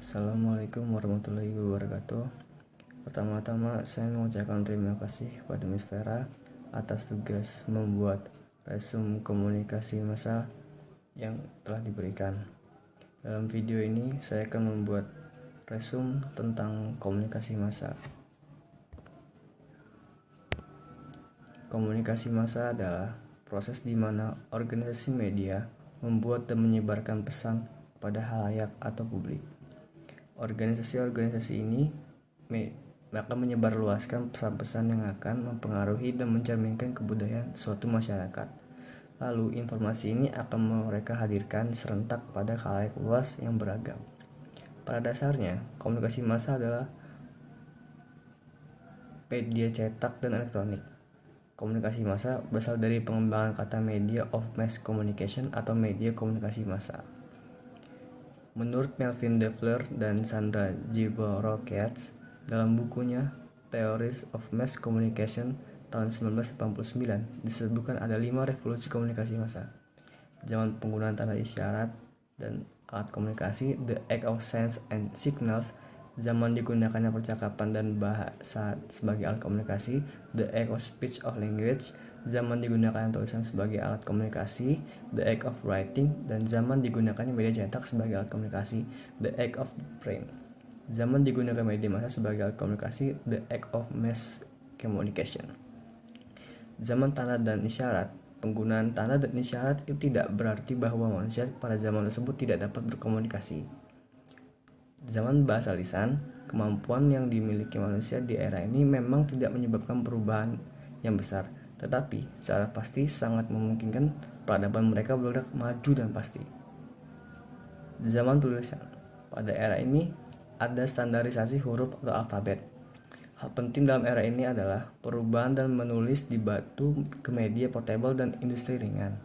Assalamualaikum warahmatullahi wabarakatuh. Pertama-tama saya mengucapkan terima kasih kepada Miss Vera atas tugas membuat resume komunikasi massa yang telah diberikan. Dalam video ini saya akan membuat resume tentang komunikasi massa. Komunikasi massa adalah proses di mana organisasi media membuat dan menyebarkan pesan pada halayak atau publik. Organisasi-organisasi ini akan menyebarluaskan pesan-pesan yang akan mempengaruhi dan mencerminkan kebudayaan suatu masyarakat. Lalu informasi ini akan mereka hadirkan serentak pada khalayak luas yang beragam. Pada dasarnya, komunikasi massa adalah media cetak dan elektronik. Komunikasi massa berasal dari pengembangan kata media of mass communication atau media komunikasi massa. Menurut Melvin Develer dan Sandra J. Borowicz dalam bukunya Theories of Mass Communication tahun 1989 disebutkan ada 5 revolusi komunikasi massa. Zaman penggunaan tanda isyarat dan alat komunikasi, the act of signs and signals. Zaman digunakannya percakapan dan bahasa sebagai alat komunikasi, the act of speech of language. Zaman digunakan tulisan sebagai alat komunikasi, the act of writing, dan zaman digunakannya media cetak sebagai alat komunikasi, the act of print. Zaman digunakan media massa sebagai alat komunikasi, the act of mass communication. Zaman tanda dan isyarat. Penggunaan tanda dan isyarat itu tidak berarti bahwa manusia pada zaman tersebut tidak dapat berkomunikasi. Zaman bahasa lisan, kemampuan yang dimiliki manusia di era ini memang tidak menyebabkan perubahan yang besar, tetapi secara pasti sangat memungkinkan peradaban mereka bergerak maju dan pasti. Zaman tulisan. Pada era ini ada standarisasi huruf atau alfabet. Hal penting dalam era ini adalah perubahan dan menulis di batu ke media portable dan industri ringan.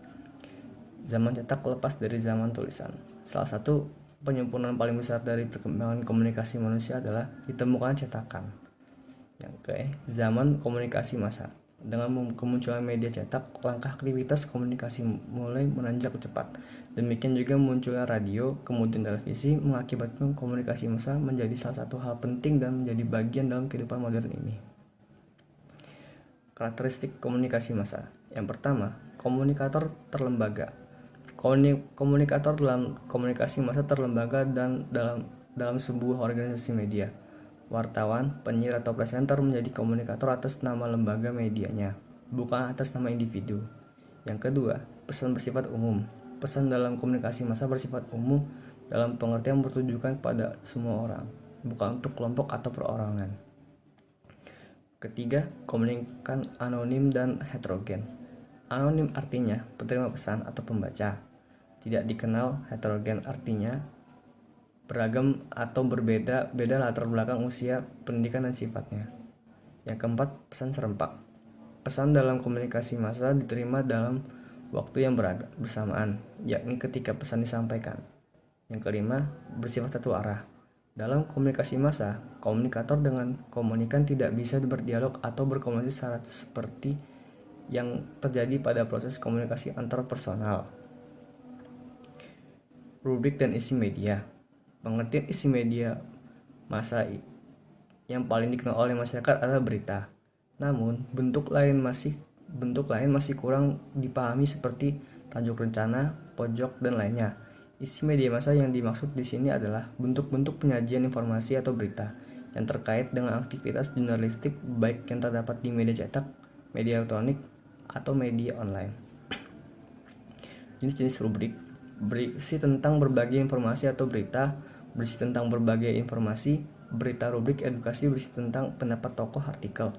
Zaman cetak lepas dari zaman tulisan. Salah satu penyempurnaan paling besar dari perkembangan komunikasi manusia adalah ditemukan cetakan. Yang zaman komunikasi massa. Dengan kemunculan media cetak, langkah aktivitas komunikasi mulai menanjak cepat. Demikian juga munculnya radio, kemudian televisi, mengakibatkan komunikasi massa menjadi salah satu hal penting dan menjadi bagian dalam kehidupan modern ini. Karakteristik komunikasi massa. Yang pertama, komunikator terlembaga. Komunikator dalam komunikasi massa terlembaga dan dalam sebuah organisasi media. Wartawan, penyiar atau presenter menjadi komunikator atas nama lembaga medianya, bukan atas nama individu. Yang kedua, pesan bersifat umum. Pesan dalam komunikasi massa bersifat umum dalam pengertian bertujukan kepada semua orang, bukan untuk kelompok atau perorangan. Ketiga, komunikan anonim dan heterogen. Anonim artinya penerima pesan atau pembaca. Tidak dikenal, heterogen artinya beragam atau beda latar belakang, usia, pendidikan, dan sifatnya. Yang keempat, pesan serempak. Pesan dalam komunikasi massa diterima dalam waktu yang bersamaan, yakni ketika pesan disampaikan. Yang kelima, bersifat satu arah. Dalam komunikasi massa, komunikator dengan komunikan tidak bisa berdialog atau berkomunikasi seperti yang terjadi pada proses komunikasi antar personal. Rubrik dan isi media. Pengertian isi media massa yang paling dikenal oleh masyarakat adalah berita. Namun, bentuk lain masih kurang dipahami seperti tajuk rencana, pojok, dan lainnya. Isi media massa yang dimaksud di sini adalah bentuk-bentuk penyajian informasi atau berita yang terkait dengan aktivitas jurnalistik baik yang terdapat di media cetak, media elektronik, atau media online. Jenis-jenis rubrik berisi tentang berbagai informasi atau berita, berisi tentang berbagai informasi, berita rubrik edukasi berisi tentang pendapat tokoh artikel,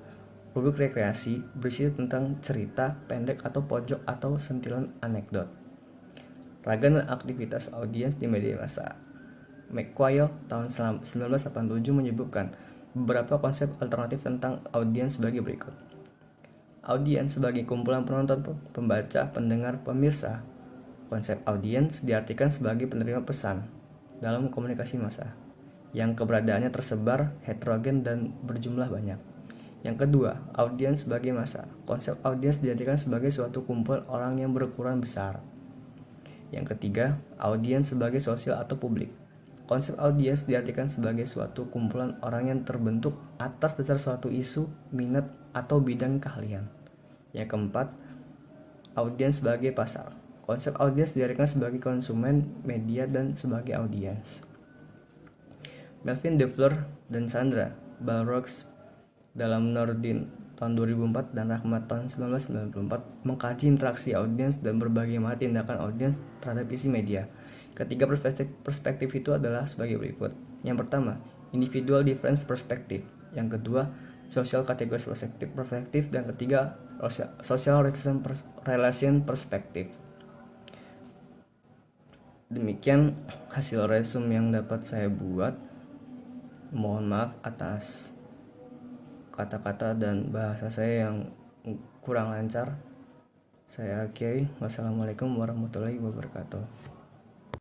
rubrik rekreasi berisi tentang cerita pendek atau pojok atau sentilan anekdot. Ragam dan aktivitas audiens di media massa. McQuail tahun 1987 menyebutkan beberapa konsep alternatif tentang audiens sebagai berikut. Audiens sebagai kumpulan penonton, pembaca, pendengar, pemirsa. Konsep audiens diartikan sebagai penerima pesan dalam komunikasi massa yang keberadaannya tersebar, heterogen, dan berjumlah banyak. Yang kedua, audiens sebagai massa. Konsep audiens diartikan sebagai suatu kumpulan orang yang berukuran besar. Yang ketiga, audiens sebagai sosial atau publik. Konsep audiens diartikan sebagai suatu kumpulan orang yang terbentuk atas dasar suatu isu, minat, atau bidang keahlian. Yang keempat, audiens sebagai pasar. Konsep audiens diartikan sebagai konsumen media dan sebagai audiens. Melvin Defleur dan Sandra Balrog dalam Nordin tahun 2004 dan Rahmat tahun 1994 mengkaji interaksi audiens dan berbagai macam tindakan audiens terhadap isi media. Ketiga perspektif itu adalah sebagai berikut. Yang pertama, individual difference perspective. Yang kedua, social category perspective. Dan ketiga, social relation perspective. Demikian hasil resume yang dapat saya buat. Mohon maaf atas kata-kata dan bahasa saya yang kurang lancar. Saya akhiri. Wassalamualaikum warahmatullahi wabarakatuh.